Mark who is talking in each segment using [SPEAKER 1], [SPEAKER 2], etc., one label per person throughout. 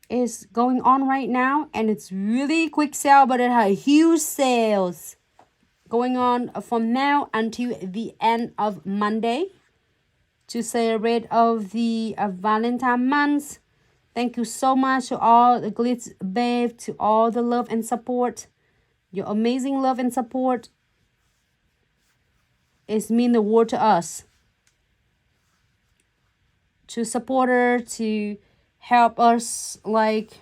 [SPEAKER 1] is going on right now, and it's really quick sale, but it has huge sales going on from now until the end of Monday to celebrate of the Valentine month. Thank you so much to all the Glitz babe, to all the love and support. Your amazing love and support is mean the world to us. To support her, to help us, like,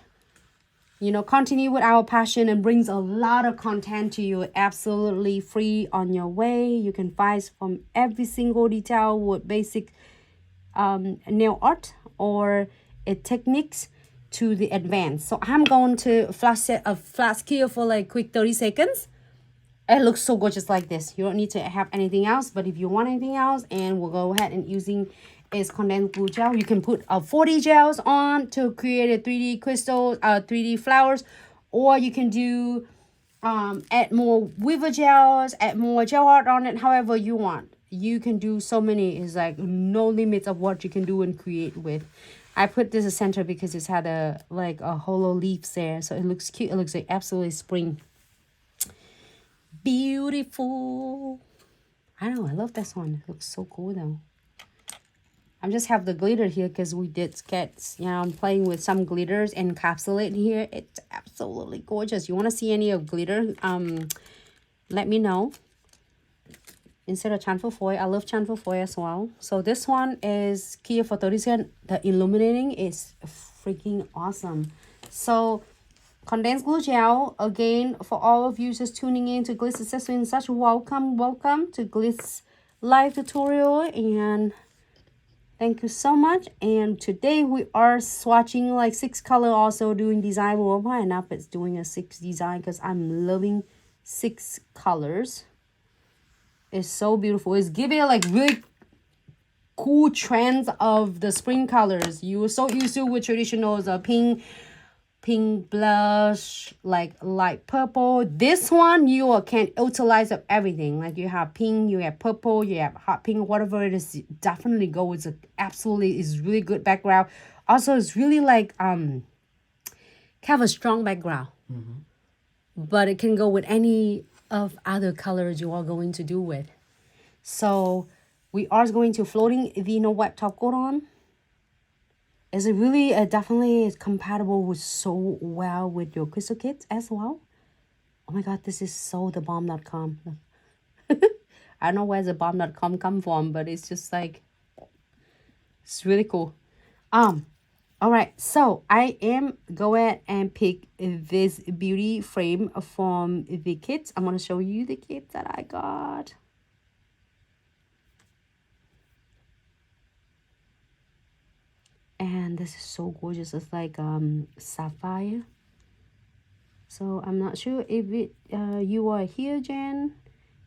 [SPEAKER 1] you know, continue with our passion and brings a lot of content to you absolutely free on your way. You can find from every single detail with basic nail art or techniques to the advanced. So I'm going to flash here for like quick 30 seconds. It looks so gorgeous like this. You don't need to have anything else, but if you want anything else, and we'll go ahead and using is condensed glue gel. You can put 40 gels on to create a 3D crystal, 3D flowers, or you can do add more weaver gels, add more gel art on it, however you want. You can do so many. It's like no limits of what you can do and create with. I put this as center because it's had a like a hollow leaves there, so it looks cute. It looks like absolutely spring. Beautiful. I know, I love this one. It looks so cool though. I just have the glitter here because we did get, you know, I'm playing with some glitters and encapsulate here. It's absolutely gorgeous. You want to see any of glitter? Let me know. Instead of chamfer foil, I love chamfer foil as well. So this one is here for 30 seconds. The illuminating is freaking awesome. So condensed glue gel, again, for all of you just tuning in to Glitz Accessories and such, welcome to Glitz live tutorial, and thank you so much. And today we are swatching like 6 color, also doing design. Well, why not? It's doing a 6 design because I'm loving 6 colors. It's so beautiful. It's giving like really cool trends of the spring colors. You were so used to with traditionals, pink blush, like light purple. This one you can utilize of everything. Like you have pink, you have purple, you have hot pink, whatever it is. Definitely go. It's absolutely is really good background. Also, it's really like kind of a strong background, but it can go with any of other colors you are going to do with. So we are going to floating the no wet top coat on. Is it really definitely is compatible with so well with your crystal kits as well? Oh my god, this is so the bomb.com. I don't know where the bomb.com come from, but it's just like, it's really cool. All right, so I am go ahead and pick this beauty frame from the kits. I'm gonna show you the kits that I got. And this is so gorgeous. It's like sapphire. So I'm not sure if it you are here, Jen.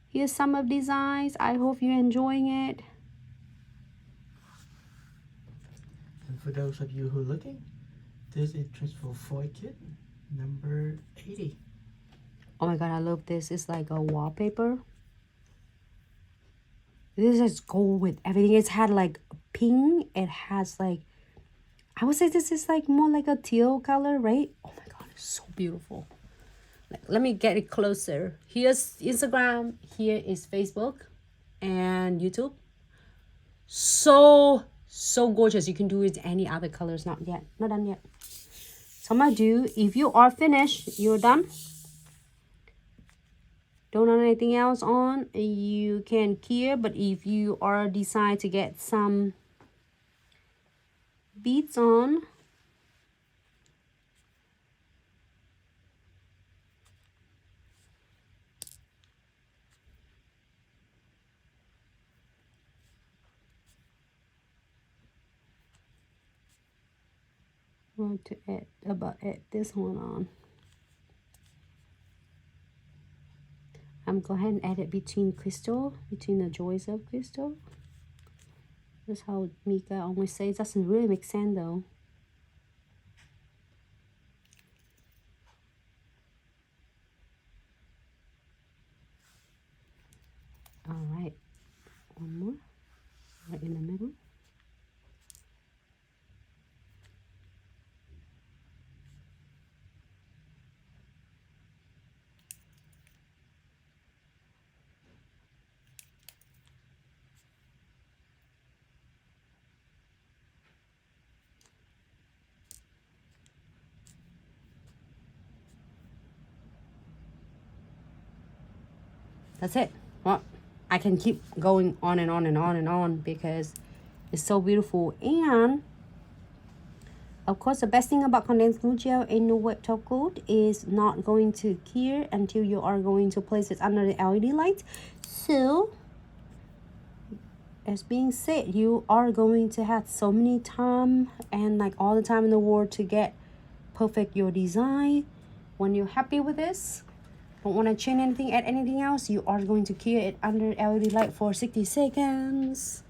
[SPEAKER 1] Here's some of designs. I hope you're enjoying it.
[SPEAKER 2] And for those of you who are looking, this is Transfer Foil Kit number 80.
[SPEAKER 1] Oh my god, I love this. It's like a wallpaper. This is gold with everything. It's had like pink. It has like, I would say this is like more like a teal color, right? Oh my god, it's so beautiful. Like, let me get it closer. Here's Instagram. Here is Facebook and YouTube. So gorgeous. You can do it any other colors. Not yet. Not done yet. So I'm gonna do, if you are finished, you're done. Don't have anything else on, you can keep. But if you are decide to get some beads on, I'm going to add this one on. I'm go ahead and add it between the joys of crystal. That's how Mika always says. Doesn't really make sense though. All right, one more right in the middle. That's it. Well, I can keep going on and on and on and on because it's so beautiful. And of course, the best thing about condensed glue gel in the wet top coat is not going to cure until you are going to place it under the LED light. So, as being said, you are going to have so many time and like all the time in the world to get perfect your design. When you're happy with this, don't want to change anything, add anything else, you are going to cure it under LED light for 60 seconds.